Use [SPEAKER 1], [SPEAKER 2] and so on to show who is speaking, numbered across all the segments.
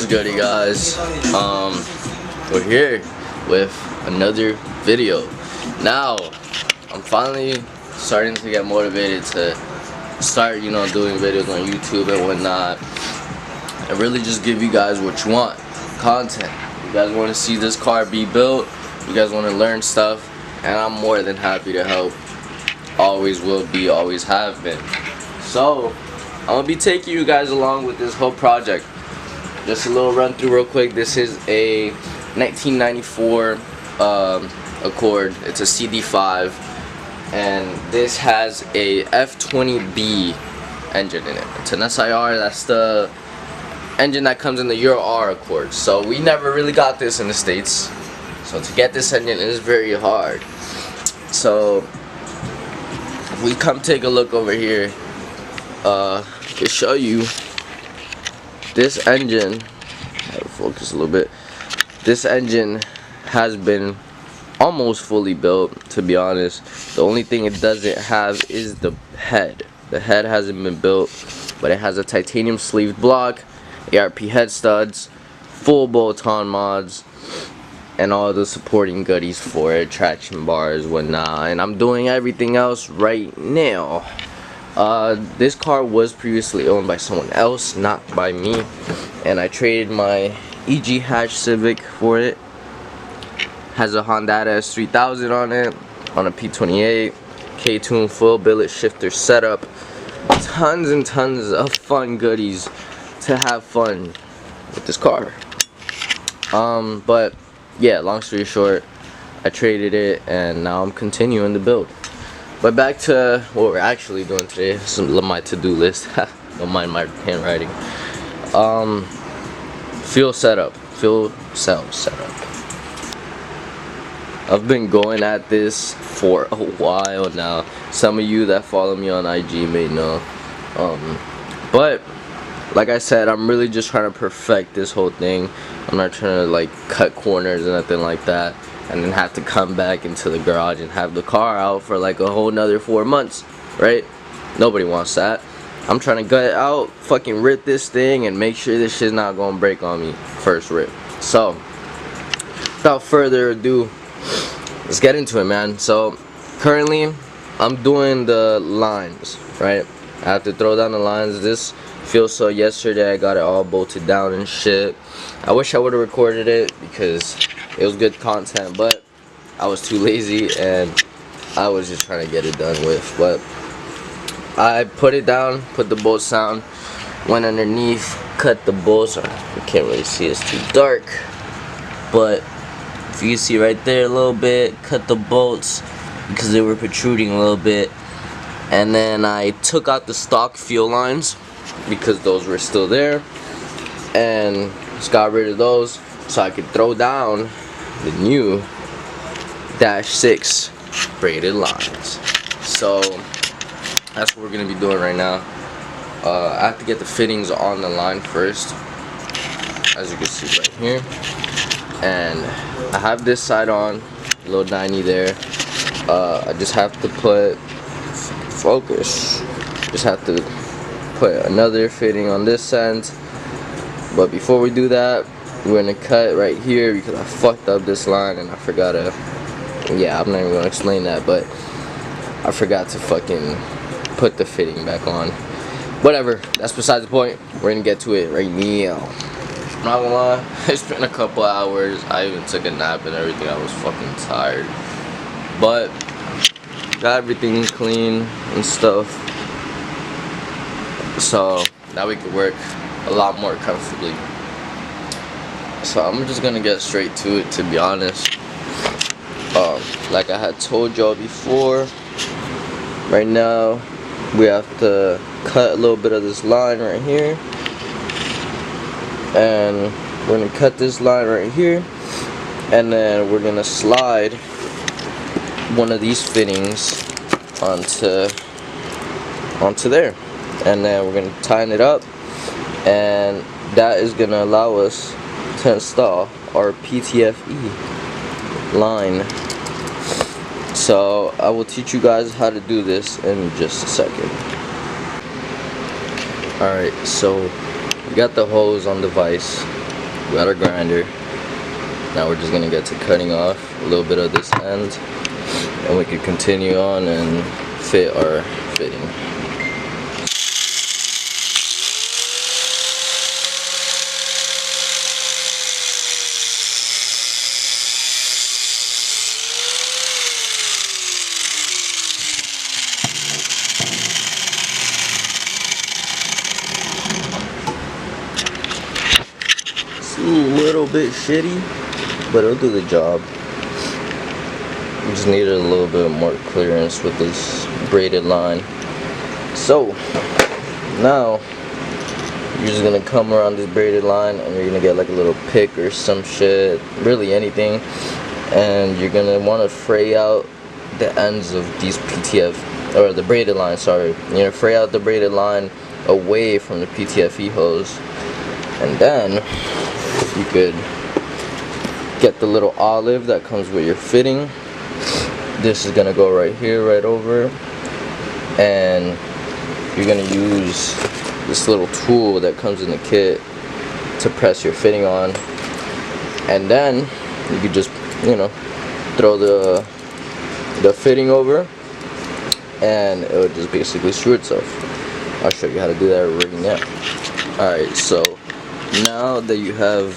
[SPEAKER 1] What's good, you guys? We're here with another video. Now, I'm finally starting to get motivated to start, doing videos on YouTube and whatnot, and really just give you guys what you want, content. You guys want to see this car be built, you guys want to learn stuff, and I'm more than happy to help. Always will be, always have been. So, I'm going to be taking you guys along with this whole project. Just a little run through real quick. This is a 1994 Accord. It's a CD5, and this has a F20B engine in it. It's an SIR. That's the engine that comes in the Euro R Accord. So we never really got this in the States. So to get this engine is very hard. So if we come take a look over here, to show you this engine. Focus a little bit. This engine has been almost fully built, to be honest. The only thing it doesn't have is the head. The head hasn't been built, but it has a titanium sleeved block, ARP head studs, full bolt-on mods, and all the supporting goodies for it, traction bars, whatnot. And I'm doing everything else right now. This car was previously owned by someone else, not by me, and I traded my EG hatch Civic for it. Has a Honda S3000 on it, on a P28, K-tune full billet shifter setup, tons and tons of fun goodies to have fun with this car. But yeah, long story short, I traded it and now I'm continuing the build. But back to what we're actually doing today. This is my to-do list. Don't mind my handwriting. Fuel cell setup. I've been going at this for a while now. Some of you that follow me on IG may know. But like I said, I'm really just trying to perfect this whole thing. I'm not trying to like cut corners or nothing like that, and then have to come back into the garage and have the car out for like a whole nother 4 months, right? Nobody wants that. I'm trying to gut out, fucking rip this thing, and make sure this shit's not gonna break on me first rip. So, without further ado, let's get into it, man. So, currently, I'm doing the lines, right? I have to throw down the lines. This fuel cell yesterday, I got it all bolted down and shit. I wish I would have recorded it because it was good content, but I was too lazy and I was just trying to get it done with. But I put it down, put the bolts down, went underneath, cut the bolts. You can't really see, it's too dark, but if you can see right there a little bit, cut the bolts because they were protruding a little bit. And then I took out the stock fuel lines because those were still there, and just got rid of those so I could throw down the new -6 braided lines. So that's what we're gonna be doing right now. I have to get the fittings on the line first, as you can see right here, and I have this side on, a little 90 there. I just have to put just have to put another fitting on this end. But before we do that, we're gonna cut right here because I fucked up this line and I forgot to, yeah, I'm not even gonna explain that, but I forgot to fucking put the fitting back on. Whatever, that's besides the point. We're gonna get to it right now. I'm not gonna lie, it's been a couple hours. I even took a nap and everything. I was fucking tired, but got everything clean and stuff, so now we can work a lot more comfortably. So I'm just gonna get straight to it, to be honest. Like I had told y'all before, right now we have to cut a little bit of this line right here, and we're gonna cut this line right here, and then we're gonna slide one of these fittings onto there, and then we're gonna tighten it up, and that is gonna allow us to install our ptfe line. So I will teach you guys how to do this in just a second. Alright, so we got the hose on the vise. We got our grinder. Now we're just gonna get to cutting off a little bit of this end, and we can continue on and fit our fitting. It's a little bit shitty, but it'll do the job. We just needed a little bit more clearance with this braided line. So now you're just gonna come around this braided line and you're gonna get like a little pick or some shit, really anything, and you're gonna want to fray out the ends of these PTF, or the braided line, sorry. You're gonna fray out the braided line away from the ptfe hose, and then you could get the little olive that comes with your fitting. This is gonna go right here, right over, and you're gonna use this little tool that comes in the kit to press your fitting on, and then you could just, you know, throw the fitting over, and it would just basically screw itself. I'll show you how to do that right now. Alright, so now that you have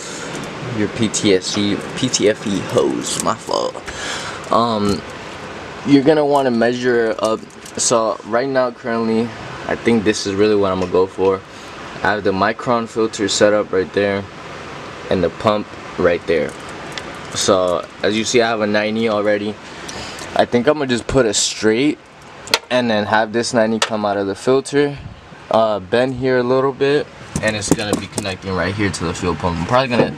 [SPEAKER 1] your ptfe hose, my fault, you're gonna want to measure up. So right now, currently, I think this is really what I'm gonna go for. I have the micron filter set up right there and the pump right there. So as you see, I have a 90 already. I think I'm gonna just put it straight and then have this 90 come out of the filter, bend here a little bit, and it's gonna be connecting right here to the fuel pump. I'm probably gonna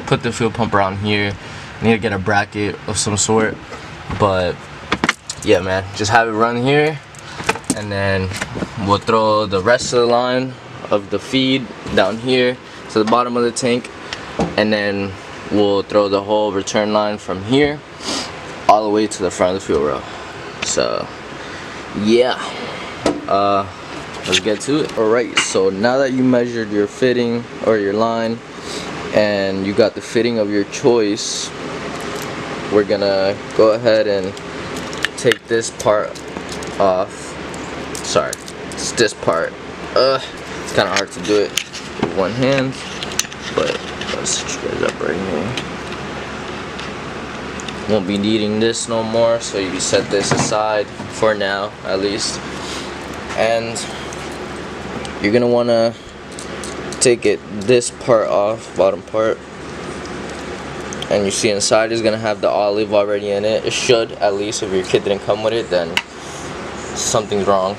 [SPEAKER 1] put the fuel pump around here. I need to get a bracket of some sort, but yeah, man, just have it run here, and then we'll throw the rest of the line of the feed down here to the bottom of the tank, and then we'll throw the whole return line from here all the way to the front of the fuel row. So yeah, let's get to it. Alright, so now that you measured your fitting or your line and you got the fitting of your choice, we're gonna go ahead and take this part off. Sorry, it's this part. It's kind of hard to do it with one hand, but let's set you guys up right here. Won't be needing this no more, so you can set this aside for now, at least. And you're gonna wanna take this part off, bottom part, and you see inside is gonna have the olive already in it. It should, at least. If your kit didn't come with it, then something's wrong.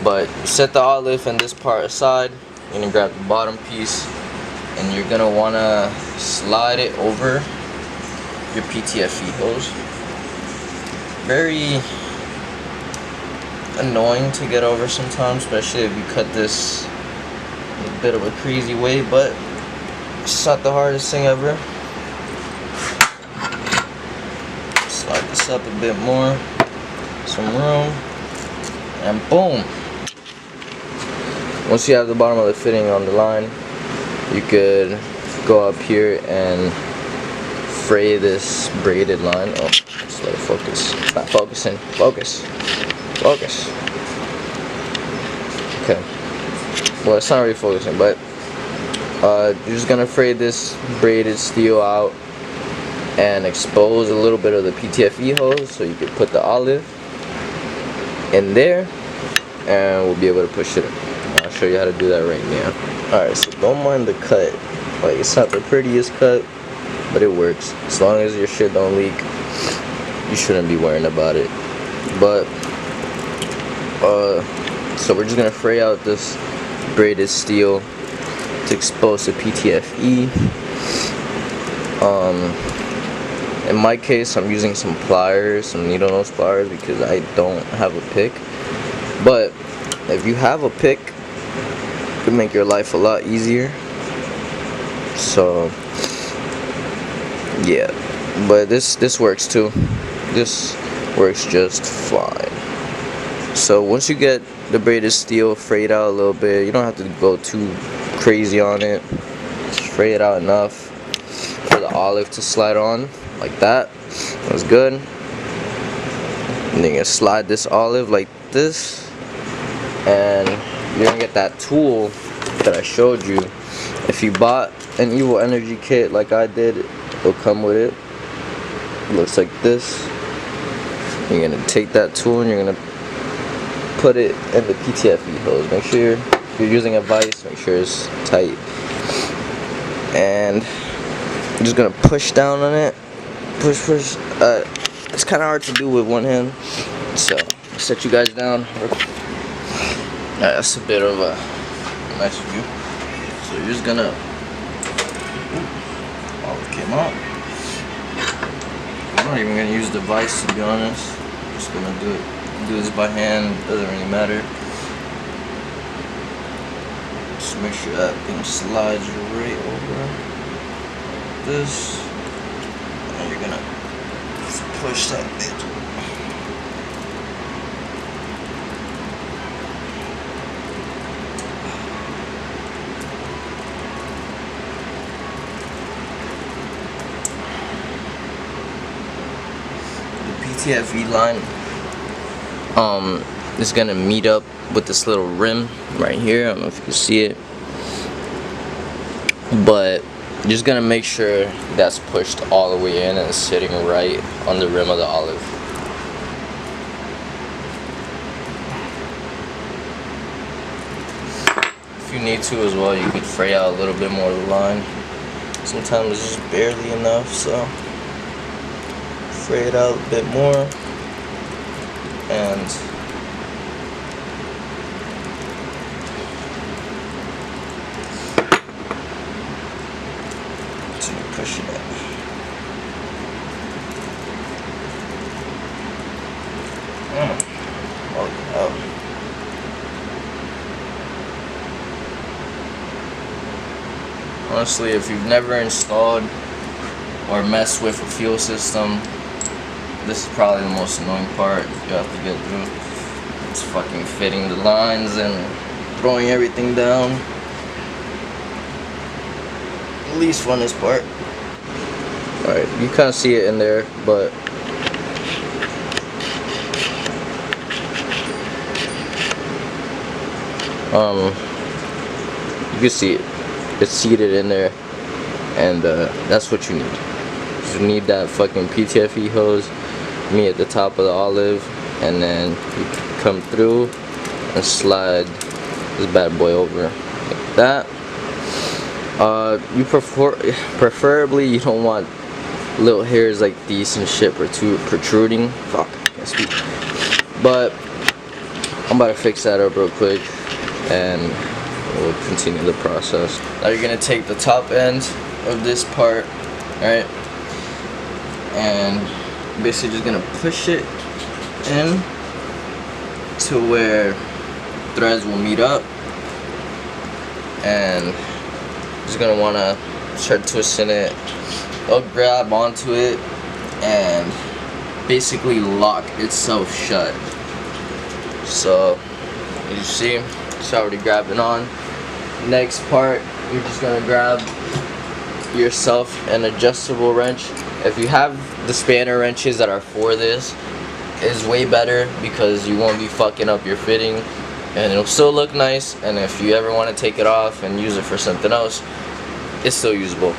[SPEAKER 1] But set the olive and this part aside. You're gonna grab the bottom piece and you're gonna wanna slide it over your ptfe hose. Very annoying to get over sometimes, especially if you cut this in a bit of a crazy way, but it's not the hardest thing ever. Slide this up a bit more, some room, and boom. Once you have the bottom of the fitting on the line, you could go up here and fray this braided line. Oh, just let it focus. It's not focusing. Focus. Focus. Okay. Well, it's not really focusing, but you're just gonna fray this braided steel out and expose a little bit of the ptfe hose so you can put the olive in there, and we'll be able to push it in. I'll show you how to do that right now. Alright, so don't mind the cut. Like, it's not the prettiest cut, but it works. As long as your shit don't leak, you shouldn't be worrying about it. But so we're just gonna fray out this braided steel to expose the ptfe. In my case, I'm using some pliers, some needle nose pliers, because I don't have a pick. But if you have a pick, it can make your life a lot easier. So yeah, but this works too. This works just fine. So once you get the braided steel frayed out a little bit, you don't have to go too crazy on it. Just fray it out enough for the olive to slide on like that. That's good. And then you're gonna slide this olive like this, and you're gonna get that tool that I showed you. If you bought an Evil Energy kit like I did, it'll come with it. It looks like this. You're gonna take that tool and you're gonna put it in the ptfe hose. Make sure if you're using a vise, make sure it's tight. And I'm just gonna push down on it. Push. It's kind of hard to do with one hand, so I'll set you guys down. That's a bit of a nice view. So you're just gonna. Oh, it came out. I'm not even gonna use the vise, to be honest. I'm just gonna do this by hand. Doesn't really matter. Just make sure that thing slides right over like this, and you're gonna push that bit. ptfe line is gonna meet up with this little rim right here. I don't know if you can see it, but you're just gonna make sure that's pushed all the way in and sitting right on the rim of the olive. If you need to as well, you could fray out a little bit more of the line. Sometimes it's just barely enough, so fray it out a bit more. And so you're pushing it. Oh. Honestly, if you've never installed or messed with a fuel system, this is probably the most annoying part you have to get through. It's fucking fitting the lines and throwing everything down. The least funnest part. Alright, you kind of see it in there, but you can see it. It's seated in there, and that's what you need. You need that fucking ptfe hose, me at the top of the olive, and then you come through and slide this bad boy over like that. You preferably you don't want little hairs like these and shit protruding. Fuck, I can't speak. But I'm about to fix that up real quick, and we'll continue the process. Now you're gonna take the top end of this part, alright, and basically just gonna push it in to where threads will meet up, and just gonna wanna start twisting it. It'll grab onto it and basically lock itself shut. So as you see, it's already grabbing on. Next part, you're just gonna grab yourself an adjustable wrench. If you have the spanner wrenches that are for this, is way better because you won't be fucking up your fitting, and it'll still look nice. And if you ever want to take it off and use it for something else, it's still usable.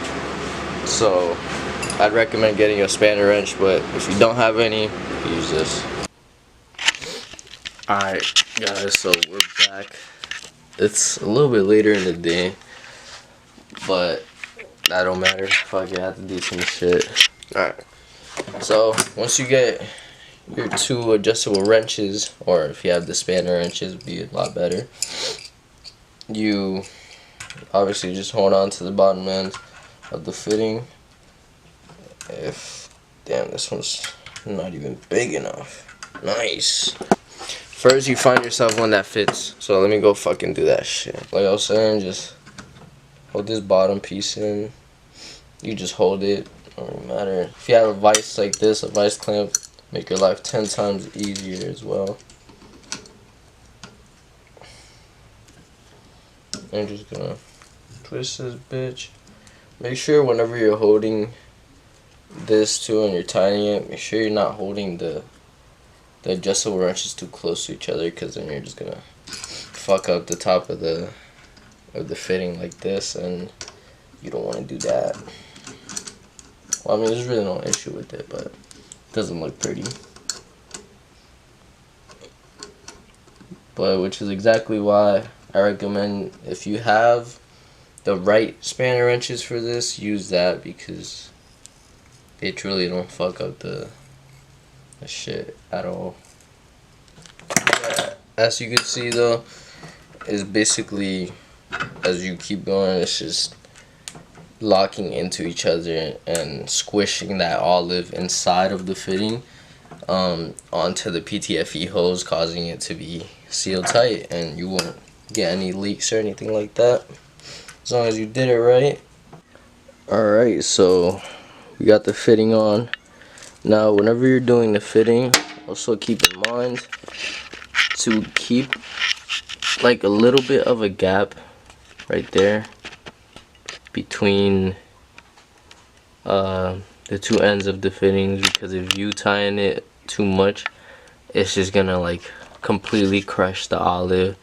[SPEAKER 1] So I'd recommend getting a spanner wrench, but if you don't have any, use this. Alright guys, so we're back. It's a little bit later in the day, but that don't matter. Fuck it, I have to do some shit. Alright, so once you get your two adjustable wrenches, or if you have the spanner wrenches, it'd be a lot better. You obviously just hold on to the bottom end of the fitting. Damn, this one's not even big enough. Nice. First you find yourself one that fits. So let me go fucking do that shit. Like I was saying, just hold this bottom piece in. You just hold it. Don't matter. If you have a vise like this, a vise clamp, make your life 10 times easier as well. I'm just gonna twist this bitch make sure whenever you're holding this too and you're tightening it, make sure you're not holding the adjustable wrenches too close to each other, because then you're just gonna fuck up the top of the fitting like this, and you don't want to do that. Well, I mean, there's really no issue with it, but it doesn't look pretty. But which is exactly why I recommend, if you have the right spanner wrenches for this, use that, because they truly don't fuck up the shit at all. As you can see though, is basically, as you keep going, it's just locking into each other and squishing that olive inside of the fitting onto the PTFE hose, causing it to be sealed tight, and you won't get any leaks or anything like that as long as you did it right. Alright, so we got the fitting on. Now whenever you're doing the fitting, also keep in mind to keep like a little bit of a gap right there between the two ends of the fittings, because if you tighten it too much, it's just gonna like completely crush the olive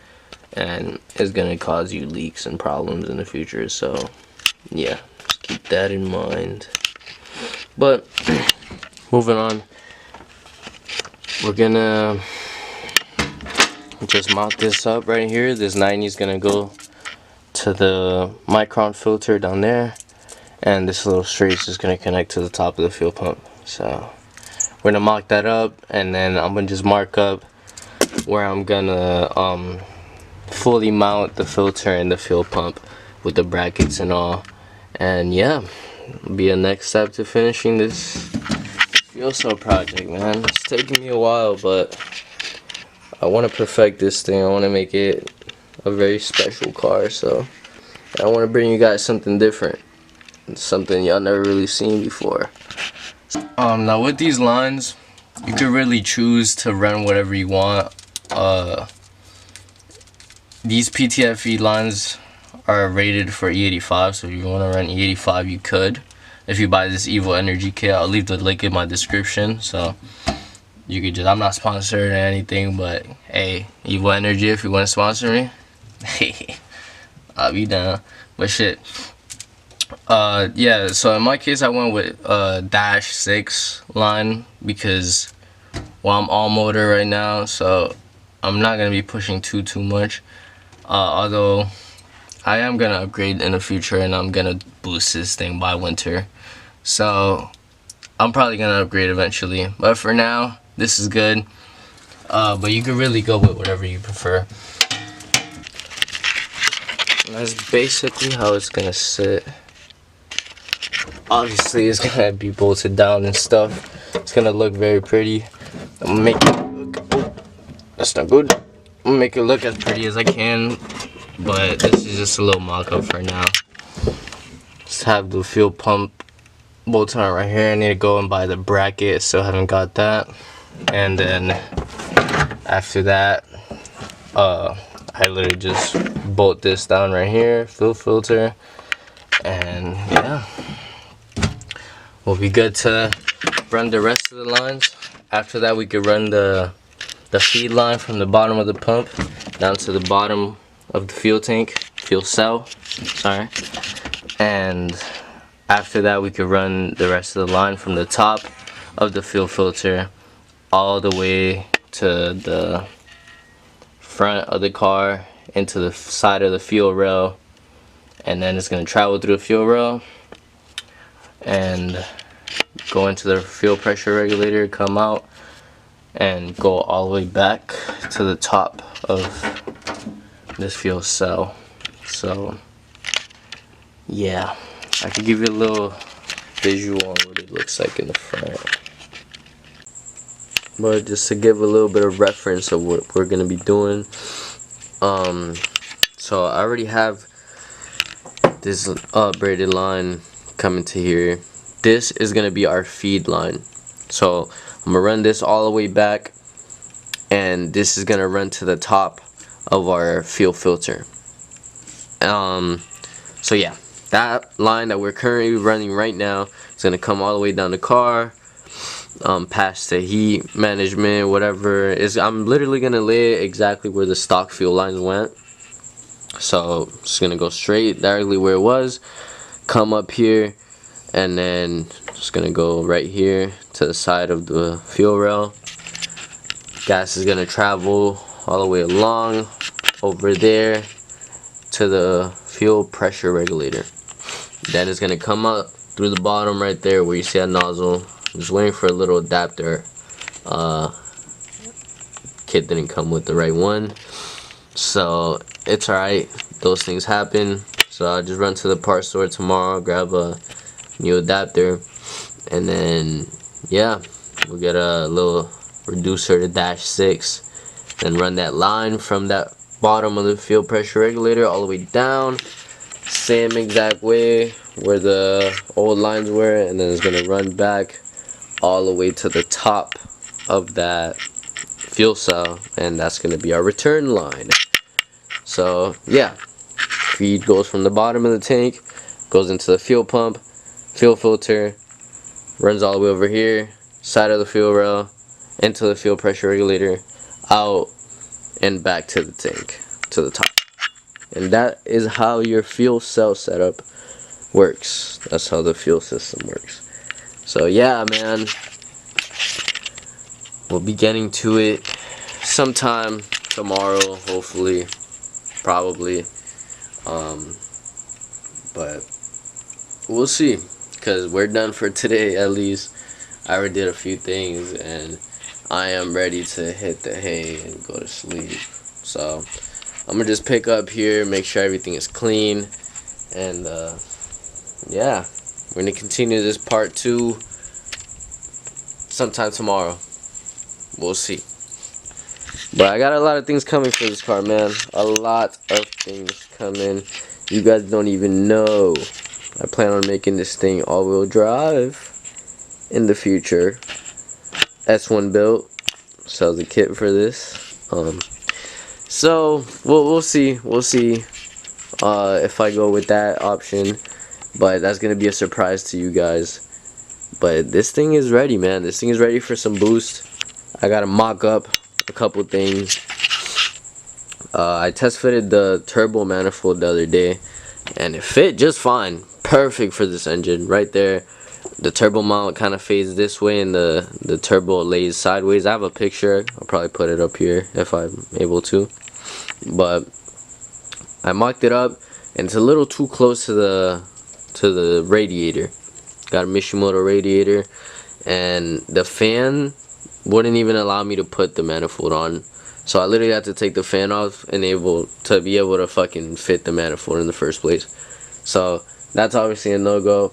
[SPEAKER 1] and it's gonna cause you leaks and problems in the future. So yeah, just keep that in mind. But moving on, we're gonna just mount this up right here. This 90 is gonna go to the micron filter down there, and this little straight is just gonna connect to the top of the fuel pump. So we're gonna mock that up, and then I'm gonna just mark up where I'm gonna fully mount the filter and the fuel pump with the brackets and all. And yeah, it'll be a next step to finishing this fuel cell project, man. It's taking me a while, but I want to perfect this thing. I want to make it a very special car, so I want to bring you guys something different, something y'all never really seen before. Now with these lines, you could really choose to run whatever you want. These PTFE lines are rated for E85, so if you want to run E85, you could. If you buy this Evil Energy kit, I'll leave the link in my description, so you could just, I'm not sponsored or anything, but hey, Evil Energy, if you want to sponsor me, hey, I'll be down. But shit, yeah, so in my case I went with -6 line, because well, I'm all motor right now, so I'm not gonna be pushing too much. Although I am gonna upgrade in the future, and I'm gonna boost this thing by winter, so I'm probably gonna upgrade eventually. But for now, this is good. But you can really go with whatever you prefer. And that's basically how it's gonna sit. Obviously, it's gonna be bolted down and stuff. It's gonna look very pretty. I'm gonna make it look, oh, that's not good. I'm gonna make it look as pretty as I can, but this is just a little mock-up for now. Just have the fuel pump bolt on right here. I need to go and buy the bracket, still haven't got that. And then after that, I literally just bolt this down right here, fuel filter, and yeah, we'll be good to run the rest of the lines. After that, we could run the feed line from the bottom of the pump down to the bottom of the fuel tank, fuel cell, sorry. And after that, we could run the rest of the line from the top of the fuel filter all the way to the front of the car into the side of the fuel rail, and then it's going to travel through the fuel rail and go into the fuel pressure regulator, come out, and go all the way back to the top of this fuel cell. So yeah, I could give you a little visual on what it looks like in the front, but just to give a little bit of reference of what we're gonna be doing. So I already have this braided line coming to here. This is gonna be our feed line, so I'm gonna run this all the way back, and this is gonna run to the top of our fuel filter. So yeah, that line that we're currently running right now is gonna come all the way down the car, past the heat management, whatever. I'm literally gonna lay it exactly where the stock fuel lines went. So it's gonna go straight directly where it was, come up here, and then just gonna go right here to the side of the fuel rail. Gas is gonna travel all the way along over there to the fuel pressure regulator. Then it's gonna come up through the bottom right there where you see that nozzle. I'm just waiting for a little adapter. Kit didn't come with the right one, so it's alright. Those things happen. So I'll just run to the parts store tomorrow, grab a new adapter, and then yeah, we'll get a little reducer to -6 and run that line from that bottom of the fuel pressure regulator all the way down, same exact way where the old lines were, and then it's gonna run back all the way to the top of that fuel cell, and that's gonna be our return line. So yeah, feed goes from the bottom of the tank, goes into the fuel pump, fuel filter, runs all the way over here, side of the fuel rail, into the fuel pressure regulator, out and back to the tank, to the top. And that is how your fuel cell setup works. That's how the fuel system works. So yeah, man, we'll be getting to it sometime tomorrow, hopefully, probably, but we'll see, because we're done for today. At least I already did a few things, and I am ready to hit the hay and go to sleep. So I'm gonna just pick up here, make sure everything is clean, and yeah, we're gonna continue this part 2 sometime tomorrow. We'll see. But I got a lot of things coming for this car, man. A lot of things coming. You guys don't even know. I plan on making this thing all-wheel drive in the future. S1 built. Sells a kit for this. So we'll see. We'll see if I go with that option. But that's gonna be a surprise to you guys. But this thing is ready, man. This thing is ready for some boost. I gotta mock up a couple things. I test fitted the turbo manifold the other day, and it fit just fine. Perfect for this engine right there. The turbo mount kind of fades this way, and the turbo lays sideways. I have a picture. I'll probably put it up here if I'm able to. But I mocked it up, and it's a little too close to the radiator. Got a Mishimoto radiator, and the fan wouldn't even allow me to put the manifold on. So I literally had to take the fan off and to be able to fucking fit the manifold in the first place. So that's obviously a no-go.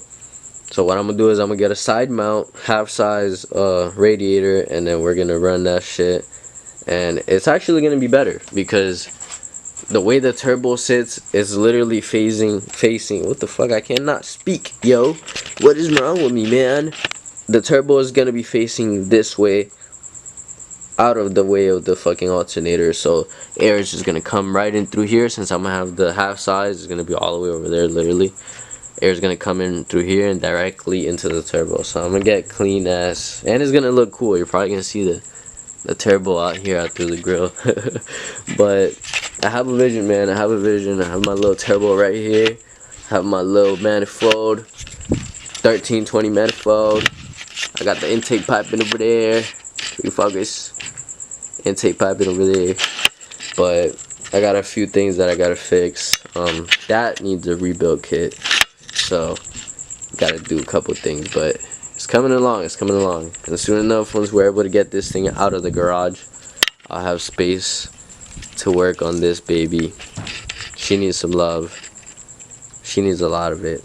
[SPEAKER 1] So what I'm gonna do is I'm gonna get a side mount, half size radiator, and then we're gonna run that shit. And it's actually gonna be better because the way the turbo sits is literally facing. What the fuck? I cannot speak, yo. What is wrong with me, man? The turbo is gonna be facing this way, out of the way of the fucking alternator, so air is just gonna come right in through here. Since I'm gonna have the half size, it's gonna be all the way over there. Literally, air is gonna come in through here and directly into the turbo. So I'm gonna get clean ass, and it's gonna look cool. You're probably gonna see the turbo out here out through the grill. But I have a vision, man. I have a vision. I have my little turbo right here. I have my little manifold, 1320 manifold. I got the intake piping over there. You focus. Intake piping over there. But I got a few things that I gotta fix. That needs a rebuild kit. So gotta do a couple things, but it's coming along. It's coming along. And soon enough, once we're able to get this thing out of the garage, I'll have space to work on this baby. She needs some love. She needs a lot of it.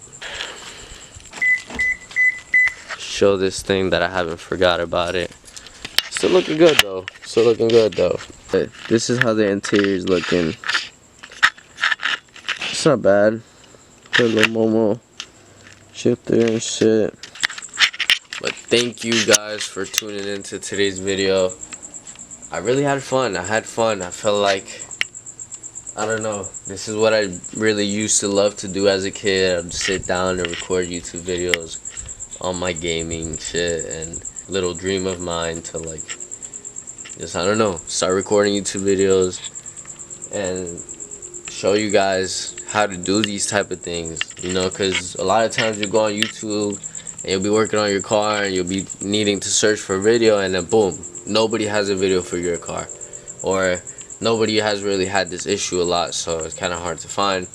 [SPEAKER 1] Show this thing that I haven't forgot about it. Still looking good though. Still looking good though. But this is how the interior is looking. It's not bad. Put a little Momo shifter and shit. But thank you guys for tuning into today's video. I really had fun. I felt like I don't know. This is what I really used to love to do as a kid. I'd sit down and record YouTube videos on my gaming shit, and little dream of mine to like just, I don't know, start recording YouTube videos and show you guys how to do these type of things, you know, because a lot of times you go on YouTube and you'll be working on your car and you'll be needing to search for a video, and then boom, nobody has a video for your car, or nobody has really had this issue a lot, so it's kind of hard to find.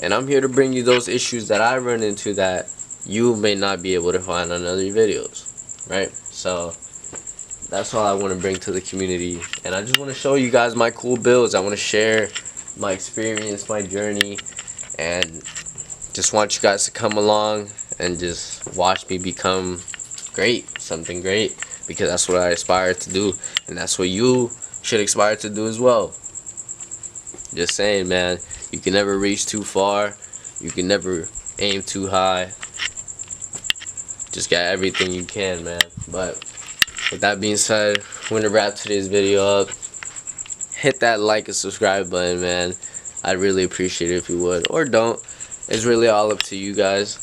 [SPEAKER 1] And I'm here to bring you those issues that I run into that you may not be able to find on other videos, right? So that's all I want to bring to the community, and I just want to show you guys my cool builds. I want to share my experience, my journey, and just want you guys to come along and just watch me become great, something great, because that's what I aspire to do, and that's what you should aspire to do as well. Just saying, man, you can never reach too far, you can never aim too high. Just got everything you can, man. But with that being said, I'm gonna wrap today's video up. Hit that like and subscribe button, man. I'd really appreciate it if you would, or don't. It's really all up to you guys.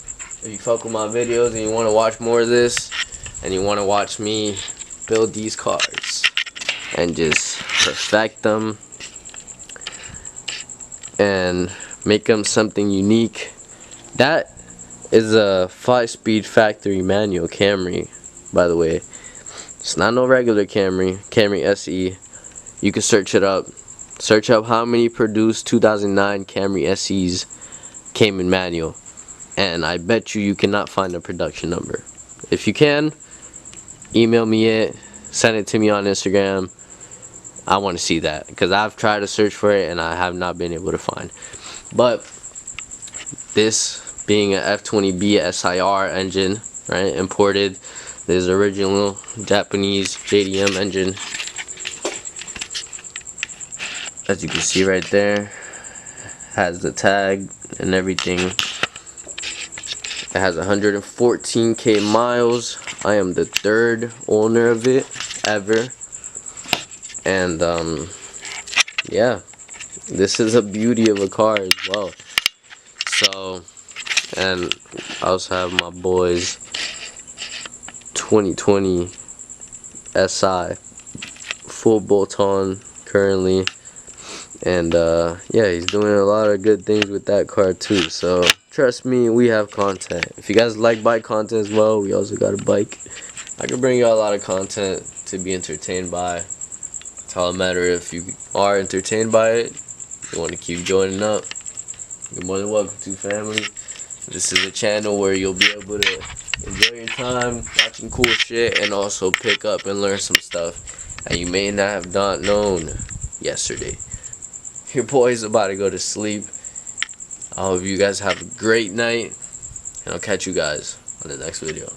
[SPEAKER 1] If you fuck with my videos and you want to watch more of this, and you want to watch me build these cars and just perfect them and make them something unique, that is a 5-speed factory manual Camry, by the way. It's not no regular Camry SE. You can search it up. Search up how many produced 2009 Camry SEs came in manual, and I bet you cannot find a production number. If you can, email me it, send it to me on Instagram. I want to see that, because I've tried to search for it and I have not been able to find. But this being an F20B SIR engine, right, imported, this is original Japanese JDM engine. As you can see right there, has the tag and everything. It has 114k miles. I am the 3rd owner of it ever. And yeah, this is a beauty of a car as well. So, and I also have my boy's 2020 SI full bolt on currently. And yeah, he's doing a lot of good things with that car too. So trust me, we have content. If you guys like bike content as well, we also got a bike. I can bring you a lot of content to be entertained by. It's all a matter if you are entertained by it, you want to keep joining up, you're more than welcome to, family. This is a channel where you'll be able to enjoy your time watching cool shit, and also pick up and learn some stuff that you may not have not known yesterday. Your boy's about to go to sleep. I hope you guys have a great night, and I'll catch you guys on the next video.